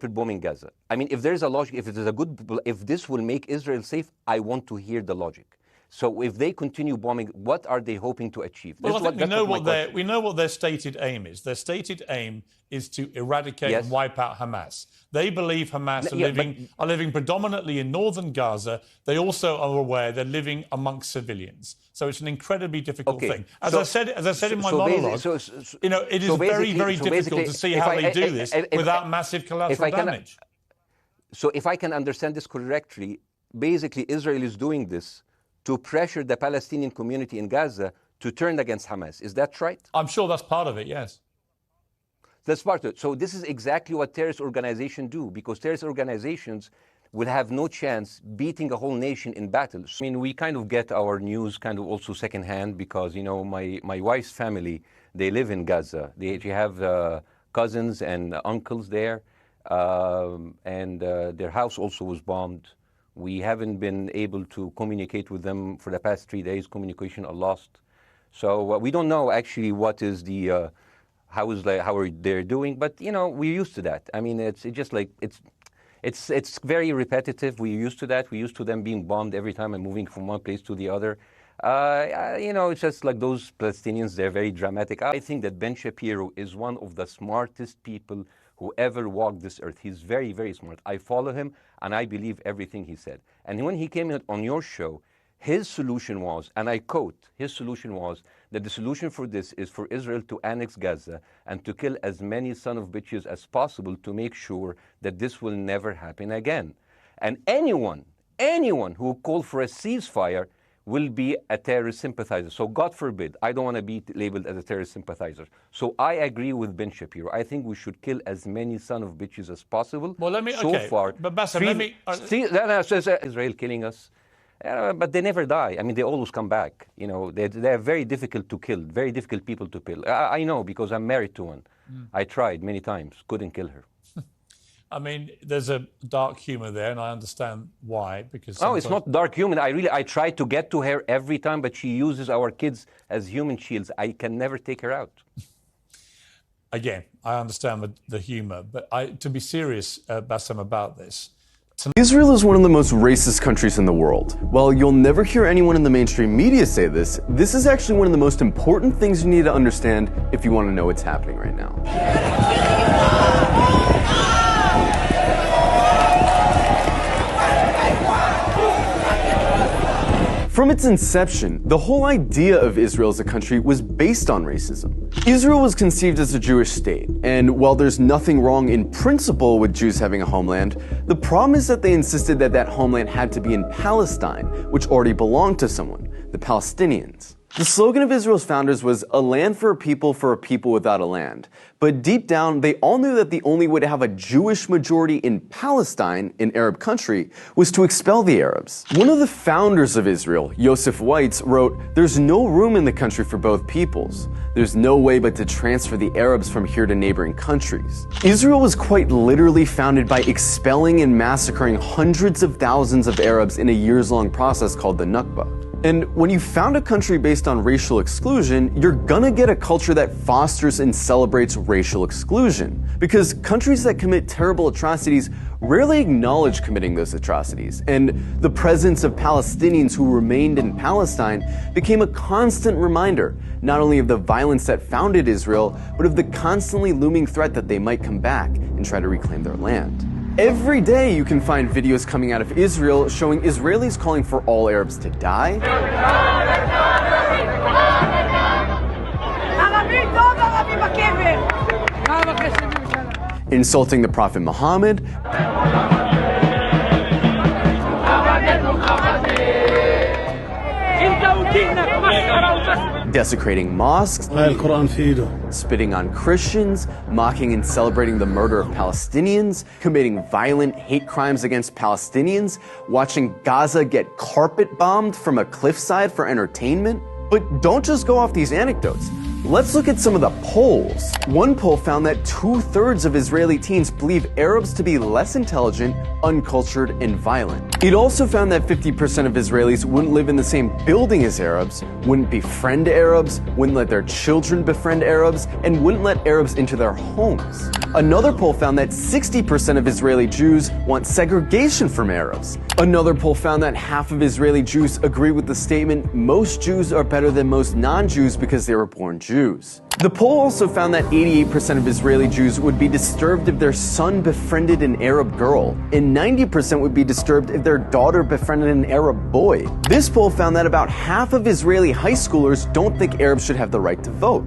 bombing Gaza. I mean, if there's a logic, if it is a good, if this will make Israel safe, I want to hear the logic. So if they continue bombing, what are they hoping to achieve? Well, I think we know what their stated aim is. Their stated aim is to eradicate and wipe out Hamas. They believe Hamas are living predominantly in northern Gaza. They also are aware they're living amongst civilians. So it's an incredibly difficult thing. As I said in my monologue, you know, it is very, very difficult to see how they do this without massive collateral damage. So if I can understand this correctly, basically Israel is doing this to pressure the Palestinian community in Gaza to turn against Hamas. Is that right? I'm sure that's part of it, yes. That's part of it. So this is exactly what terrorist organizations do, because terrorist organizations will have no chance beating a whole nation in battles. I mean, we kind of get our news kind of also secondhand because, you know, my wife's family, they live in Gaza. They have cousins and uncles there, and their house also was bombed. We haven't been able to communicate with them for the past 3 days. Communication are lost. So we don't know actually what is the, how are they doing, but you know, we're used to that. I mean, it's just like, it's very repetitive. We're used to that. We're used to them being bombed every time and moving from one place to the other. You know, it's just like those Palestinians, they're very dramatic. I think that Ben Shapiro is one of the smartest people who ever walked this earth. He's very, very smart. I follow him, and I believe everything he said. And when he came on your show, his solution was, and I quote, his solution was that the solution for this is for Israel to annex Gaza and to kill as many son of bitches as possible to make sure that this will never happen again. And anyone who called for a ceasefire will be a terrorist sympathizer. So God forbid, I don't want to be labeled as a terrorist sympathizer. So I agree with Ben Shapiro. I think we should kill as many son of bitches as possible. Well, let me, but Bassem, Israel killing us, but they never die. I mean, they always come back. You know, they're very difficult to kill, very difficult people to kill. I know because I'm married to one. I tried many times, couldn't kill her. I mean, there's a dark humor there, and I understand why. Because no, it's not dark humor. I try to get to her every time, but she uses our kids as human shields. I can never take her out. Again, I understand the humor, but to be serious, Bassem, about this. Israel is one of the most racist countries in the world. While you'll never hear anyone in the mainstream media say this, this is actually one of the most important things you need to understand if you want to know what's happening right now. From its inception, the whole idea of Israel as a country was based on racism. Israel was conceived as a Jewish state, and while there's nothing wrong in principle with Jews having a homeland, the problem is that they insisted that that homeland had to be in Palestine, which already belonged to someone, the Palestinians. The slogan of Israel's founders was a land for a people without a land. But deep down, they all knew that the only way to have a Jewish majority in Palestine, an Arab country, was to expel the Arabs. One of the founders of Israel, Yosef Weitz, wrote, "There's no room in the country for both peoples. There's no way but to transfer the Arabs from here to neighboring countries." Israel was quite literally founded by expelling and massacring hundreds of thousands of Arabs in a years-long process called the Nakba. And when you found a country based on racial exclusion, you're gonna get a culture that fosters and celebrates racial exclusion. Because countries that commit terrible atrocities rarely acknowledge committing those atrocities. And the presence of Palestinians who remained in Palestine became a constant reminder, not only of the violence that founded Israel, but of the constantly looming threat that they might come back and try to reclaim their land. Every day you can find videos coming out of Israel showing Israelis calling for all Arabs to die, insulting the Prophet Muhammad, desecrating mosques, spitting on Christians, mocking and celebrating the murder of Palestinians, committing violent hate crimes against Palestinians, watching Gaza get carpet bombed from a cliffside for entertainment. But don't just go off these anecdotes. Let's look at some of the polls. One poll found that 2/3 of Israeli teens believe Arabs to be less intelligent, uncultured, and violent. It also found that 50% of Israelis wouldn't live in the same building as Arabs, wouldn't befriend Arabs, wouldn't let their children befriend Arabs, and wouldn't let Arabs into their homes. Another poll found that 60% of Israeli Jews want segregation from Arabs. Another poll found that half of Israeli Jews agree with the statement, most Jews are better than most non-Jews because they were born Jews. The poll also found that 88% of Israeli Jews would be disturbed if their son befriended an Arab girl, and 90% would be disturbed if their daughter befriended an Arab boy. This poll found that about half of Israeli high schoolers don't think Arabs should have the right to vote.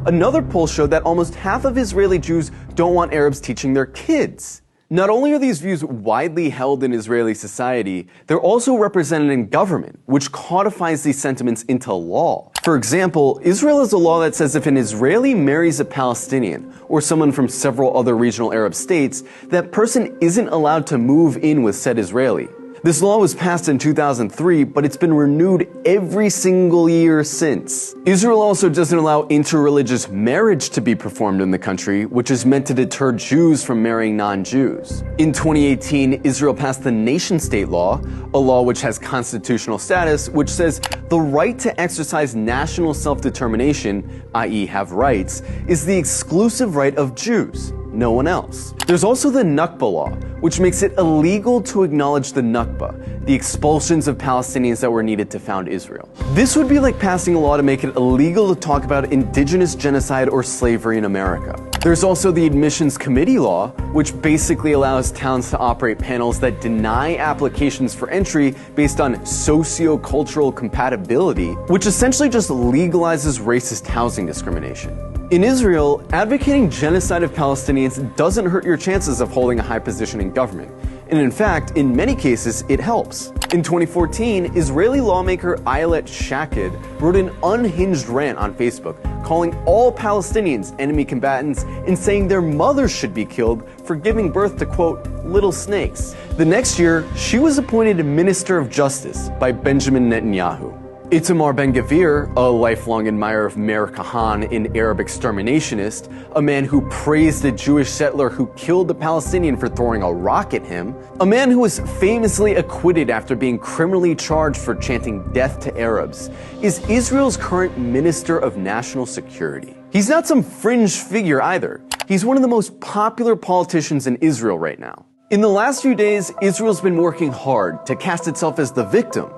Another poll showed that almost half of Israeli Jews don't want Arabs teaching their kids. Not only are these views widely held in Israeli society, they're also represented in government, which codifies these sentiments into law. For example, Israel has a law that says if an Israeli marries a Palestinian, or someone from several other regional Arab states, that person isn't allowed to move in with said Israeli. This law was passed in 2003, but it's been renewed every single year since. Israel also doesn't allow interreligious marriage to be performed in the country, which is meant to deter Jews from marrying non-Jews. In 2018, Israel passed the nation-state law, a law which has constitutional status, which says the right to exercise national self-determination, i.e. have rights, is the exclusive right of Jews, no one else. There's also the Nakba law, which makes it illegal to acknowledge the Nakba, the expulsions of Palestinians that were needed to found Israel. This would be like passing a law to make it illegal to talk about indigenous genocide or slavery in America. There's also the Admissions Committee law, which basically allows towns to operate panels that deny applications for entry based on socio-cultural compatibility, which essentially just legalizes racist housing discrimination. In Israel, advocating genocide of Palestinians doesn't hurt your chances of holding a high position in government. And in fact, in many cases, it helps. In 2014, Israeli lawmaker Ayelet Shaked wrote an unhinged rant on Facebook, calling all Palestinians enemy combatants and saying their mothers should be killed for giving birth to, quote, little snakes. The next year, she was appointed Minister of Justice by Benjamin Netanyahu. Itamar Ben-Gvir, a lifelong admirer of Meir Kahane, an Arab exterminationist, a man who praised a Jewish settler who killed a Palestinian for throwing a rock at him, a man who was famously acquitted after being criminally charged for chanting death to Arabs, is Israel's current Minister of National Security. He's not some fringe figure either. He's one of the most popular politicians in Israel right now. In the last few days, Israel's been working hard to cast itself as the victim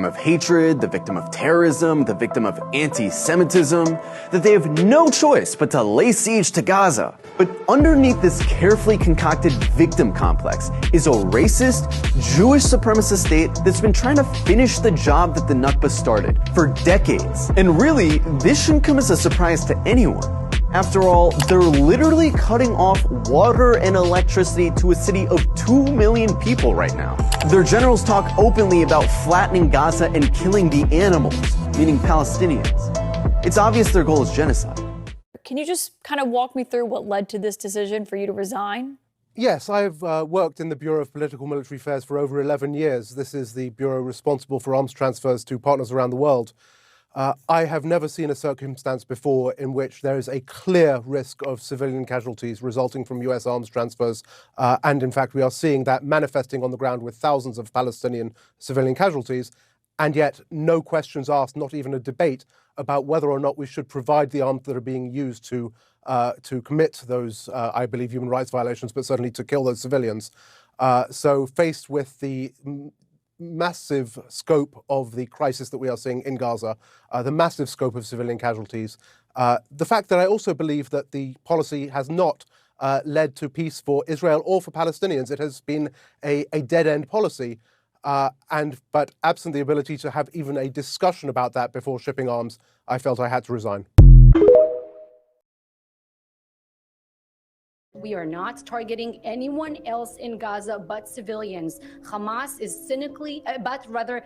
of hatred, the victim of terrorism, the victim of anti-Semitism, that they have no choice but to lay siege to Gaza. But underneath this carefully concocted victim complex is a racist, Jewish supremacist state that's been trying to finish the job that the Nakba started for decades. And really, this shouldn't come as a surprise to anyone. After all, they're literally cutting off water and electricity to a city of 2 million people right now. Their generals talk openly about flattening Gaza and killing the animals, meaning Palestinians. It's obvious their goal is genocide. Can you just kind of walk me through what led to this decision for you to resign? Yes, I've worked in the Bureau of Political Military Affairs for over 11 years. This is the bureau responsible for arms transfers to partners around the world. I have never seen a circumstance before in which there is a clear risk of civilian casualties resulting from US arms transfers. And in fact, we are seeing that manifesting on the ground with thousands of Palestinian civilian casualties. And yet no questions asked, not even a debate about whether or not we should provide the arms that are being used to commit those, I believe, human rights violations, but certainly to kill those civilians. So faced with the massive scope of the crisis that we are seeing in Gaza, the massive scope of civilian casualties, the fact that I also believe that the policy has not led to peace for Israel or for Palestinians. It has been a dead-end policy, but absent the ability to have even a discussion about that before shipping arms, I felt I had to resign. We are not targeting anyone else in Gaza but civilians. Hamas is cynically, but rather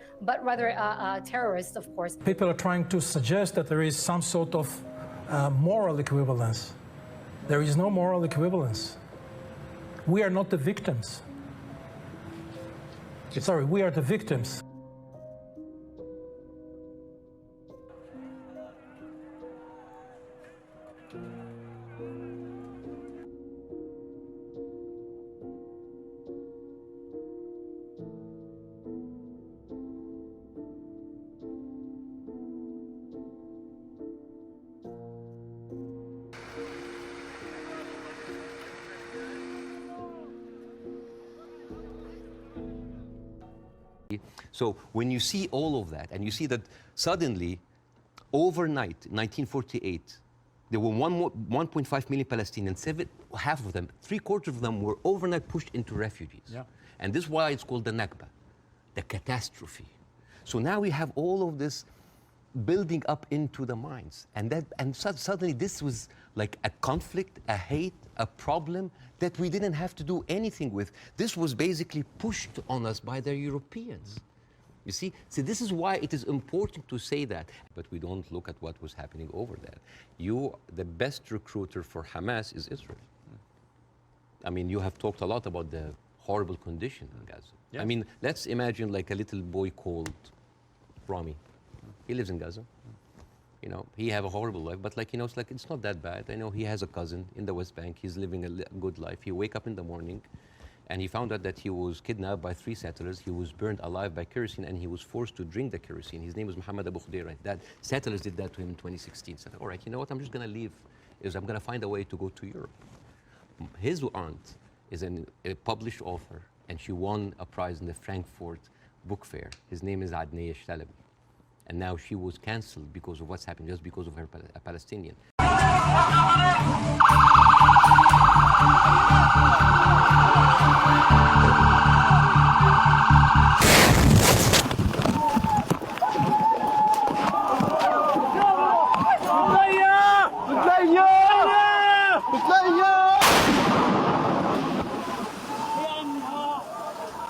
terrorists, of course. People are trying to suggest that there is some sort of moral equivalence. There is no moral equivalence. We are not the victims. Sorry, we are the victims. see? So when you see all of that, and you see that suddenly, overnight, 1948, there were 1.5 million Palestinians, half of them, 3/4 of them were overnight pushed into refugees. Yeah. And this is why it's called the Nakba, the catastrophe. So now we have all of this building up into the minds. And suddenly this was like a conflict, a hate, a problem that we didn't have to do anything with. This was basically pushed on us by the Europeans. You see? So this is why it is important to say that. But we don't look at what was happening over there. The best recruiter for Hamas is Israel. I mean, you have talked a lot about the horrible condition in Gaza. Yes. I mean, let's imagine like a little boy called Rami. He lives in Gaza. You know, he have a horrible life, but like, you know, it's not that bad. I know he has a cousin in the West Bank. He's living a good life. He wake up in the morning and he found out that he was kidnapped by 3 settlers. He was burned alive by kerosene and he was forced to drink the kerosene. His name was Muhammad Abu Khudayra. That settlers did that to him in 2016. Said, all right, you know what, I'm just gonna leave. I'm gonna find a way to go to Europe. His aunt is a published author and she won a prize in the Frankfurt Book Fair. His name is Adnaya Shalabi. And now she was cancelled because of what's happened, just because of her a Palestinian.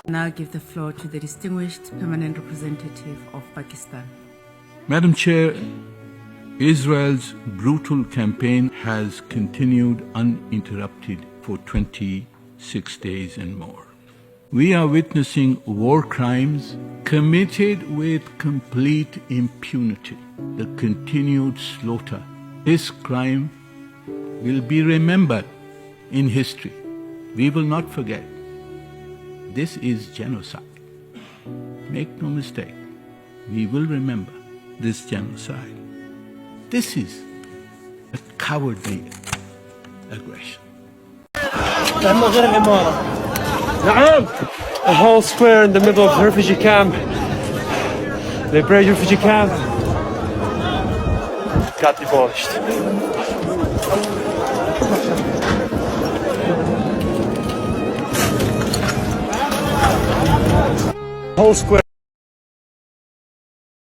Now give the floor to the distinguished permanent representative of Pakistan. Madam Chair, Israel's brutal campaign has continued uninterrupted for 26 days and more. We are witnessing war crimes committed with complete impunity, the continued slaughter. This crime will be remembered in history. We will not forget. This is genocide. Make no mistake, we will remember this genocide. This is a cowardly aggression. A whole square in the middle of the refugee camp, the Brave refugee camp, got demolished. Whole square.